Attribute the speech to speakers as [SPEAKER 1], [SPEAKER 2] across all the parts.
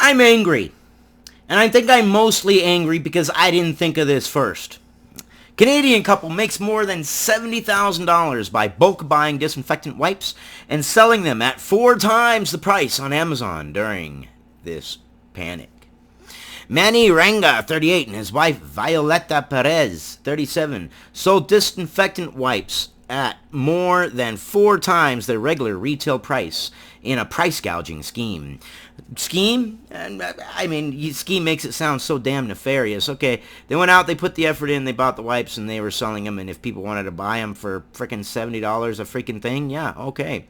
[SPEAKER 1] I'm angry. And I think I'm mostly angry because I didn't think of this first. Canadian couple makes more than $70,000 by bulk buying disinfectant wipes and selling them at 4 times the price on Amazon during this panic. Manny Ranga, 38, and his wife Violeta Perez, 37, sold disinfectant wipes at more than 4 times their regular retail price in a price gouging scheme. Scheme? I mean, scheme makes it sound so damn nefarious. Okay, they went out, they put the effort in, they bought the wipes, and they were selling them, and if people wanted to buy them for frickin' $70 a freaking thing, yeah, okay.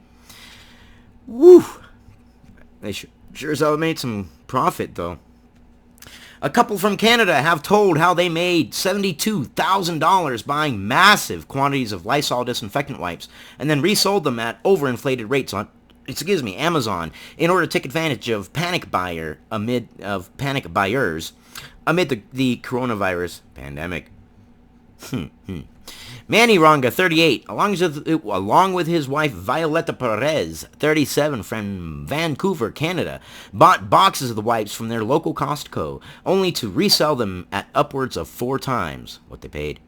[SPEAKER 1] Woo! They sure as hell made some profit, though. A couple from Canada have told how they made $72,000 buying massive quantities of Lysol disinfectant wipes and then resold them at overinflated rates on Amazon in order to take advantage of panic buyers amid the coronavirus pandemic. Manny Ranga, 38, along with his wife Violeta Perez, 37, from Vancouver, Canada, bought boxes of the wipes from their local Costco, only to resell them at upwards of 4 times what they paid.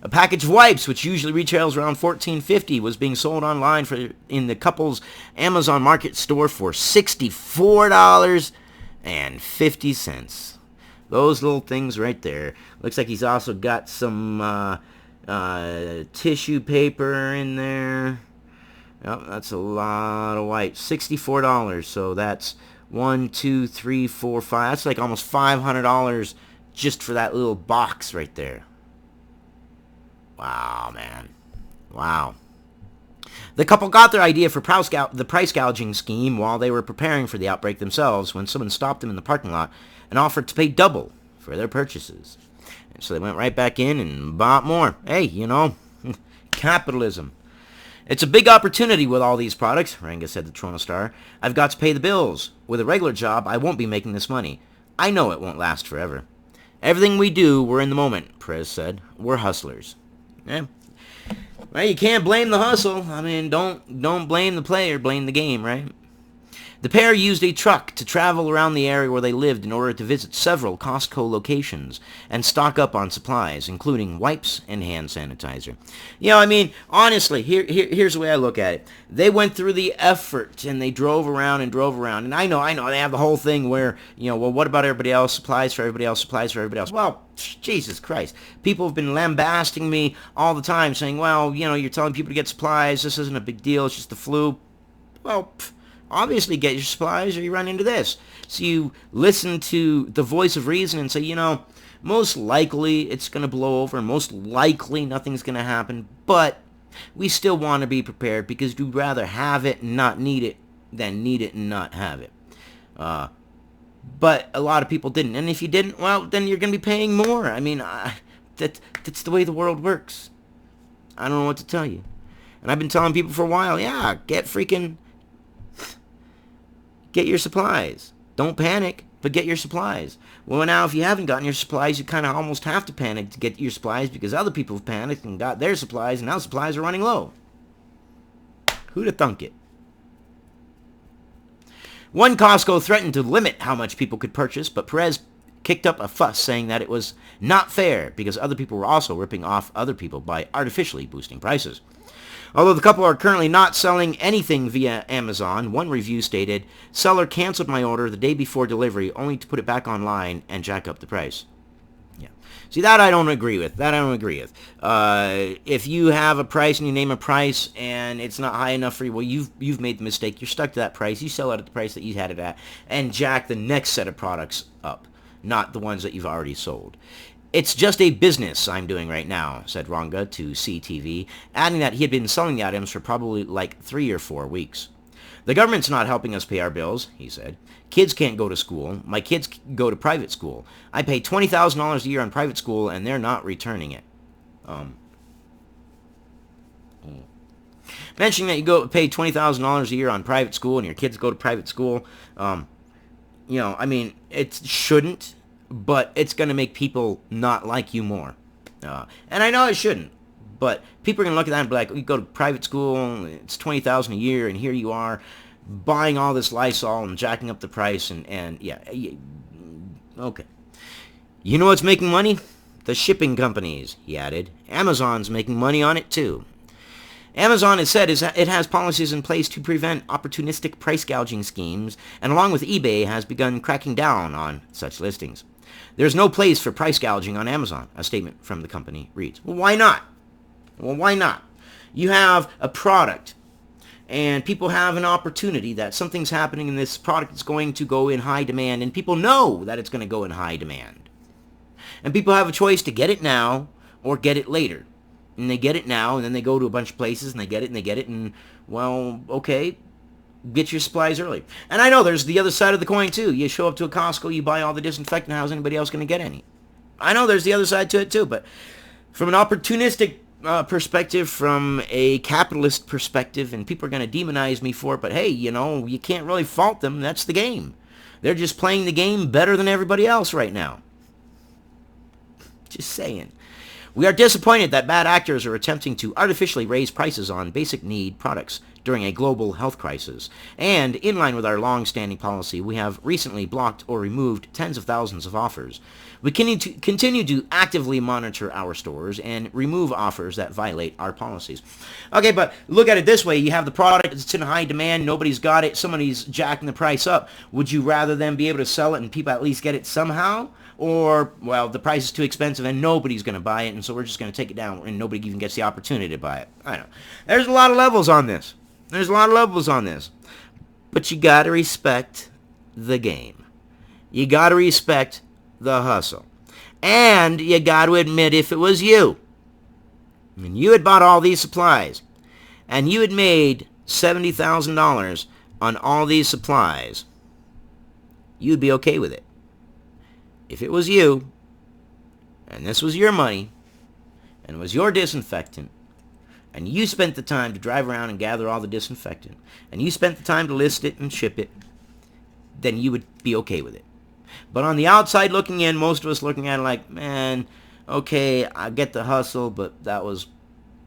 [SPEAKER 1] A package of wipes, which usually retails around $14.50, was being sold online in the couple's Amazon Market store for $64.50. Those little things right there. Looks like he's also got some tissue paper in there. Yep, that's a lot of wipes. $64. So that's 1, 2, 3, 4, 5. That's like almost $500 just for that little box right there. Wow, man. Wow. The couple got their idea for the price gouging scheme while they were preparing for the outbreak themselves when someone stopped them in the parking lot and offered to pay double for their purchases. And so they went right back in and bought more. Hey, capitalism. It's a big opportunity with all these products, Ranga said to Toronto Star. I've got to pay the bills. With a regular job, I won't be making this money. I know it won't last forever. Everything we do, we're in the moment, Perez said. We're hustlers. Yeah. Well, you can't blame the hustle. I mean, don't blame the player, blame the game, right? The pair used a truck to travel around the area where they lived in order to visit several Costco locations and stock up on supplies, including wipes and hand sanitizer. I mean, honestly, here's the way I look at it. They went through the effort, and they drove around. And I know, they have the whole thing where, well, what about everybody else? Supplies for everybody else, supplies for everybody else. Well, Jesus Christ. People have been lambasting me all the time, saying, well, you're telling people to get supplies. This isn't a big deal. It's just the flu. Well, obviously get your supplies or you run into this. So you listen to the voice of reason and say, most likely it's going to blow over. Most likely nothing's going to happen. But we still want to be prepared because we'd rather have it and not need it than need it and not have it. But a lot of people didn't. And if you didn't, well, then you're going to be paying more. I mean, that's the way the world works. I don't know what to tell you. And I've been telling people for a while, yeah, get your supplies. Don't panic, but get your supplies. Well, now, if you haven't gotten your supplies, you kind of almost have to panic to get your supplies because other people have panicked and got their supplies, and now supplies are running low. Who'd have thunk it? One Costco threatened to limit how much people could purchase, but Perez kicked up a fuss saying that it was not fair because other people were also ripping off other people by artificially boosting prices. Although the couple are currently not selling anything via Amazon, one review stated, "Seller canceled my order the day before delivery only to put it back online and jack up the price." Yeah. See, that I don't agree with. If you have a price and you name a price and it's not high enough for you, well, you've made the mistake. You're stuck to that price. You sell it at the price that you had it at and jack the next set of products up, not the ones that you've already sold. It's just a business I'm doing right now, said Ranga to CTV, adding that he had been selling the items for probably like 3 or 4 weeks. The government's not helping us pay our bills, he said. Kids can't go to school. My kids go to private school. I pay $20,000 a year on private school, and they're not returning it. Mentioning that you go pay $20,000 a year on private school and your kids go to private school, I mean, it shouldn't. But it's going to make people not like you more. And I know it shouldn't. But people are going to look at that and be like, you go to private school, it's $20,000 a year, and here you are buying all this Lysol and jacking up the price and yeah, okay. You know what's making money? The shipping companies, he added. Amazon's making money on it too. Amazon has said it has policies in place to prevent opportunistic price gouging schemes, and along with eBay has begun cracking down on such listings. There's no place for price gouging on Amazon, a statement from the company reads. Well, why not? Well, why not? You have a product, and people have an opportunity that something's happening and this product is going to go in high demand, and people know that it's going to go in high demand. And people have a choice to get it now or get it later. And they get it now, and then they go to a bunch of places, and they get it, and, well, okay, get your supplies early. And I know there's the other side of the coin, too. You show up to a Costco, you buy all the disinfectant, how's anybody else going to get any? I know there's the other side to it, too, but from an opportunistic perspective, from a capitalist perspective, and people are going to demonize me for it, but hey, you know, you can't really fault them. That's the game. They're just playing the game better than everybody else right now. Just saying. We are disappointed that bad actors are attempting to artificially raise prices on basic need products during a global health crisis. And, in line with our long-standing policy, we have recently blocked or removed tens of thousands of offers. We continue to actively monitor our stores and remove offers that violate our policies. Okay, but look at it this way. You have the product, it's in high demand, nobody's got it, somebody's jacking the price up. Would you rather them be able to sell it and people at least get it somehow? Or, well, the price is too expensive and nobody's going to buy it, and so we're just going to take it down and nobody even gets the opportunity to buy it. I don't know. There's a lot of levels on this. But you got to respect the game. You got to respect the hustle. And you got to admit, if it was you, and you had bought all these supplies, and you had made $70,000 on all these supplies, you'd be okay with it. If it was you, and this was your money, and it was your disinfectant, and you spent the time to drive around and gather all the disinfectant, and you spent the time to list it and ship it, then you would be okay with it. But on the outside looking in, most of us looking at it like, man, okay, I get the hustle, but that was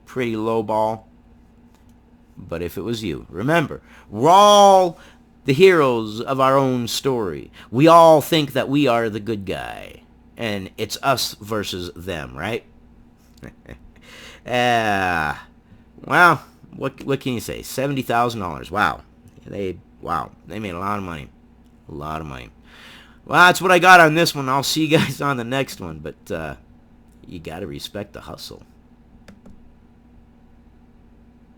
[SPEAKER 1] pretty low ball. But if it was you, remember, we're all the heroes of our own story. We all think that we are the good guy, and it's us versus them, right? Well, what can you say? $70,000. Wow. They made a lot of money. A lot of money. Well, that's what I got on this one. I'll see you guys on the next one, but you got to respect the hustle.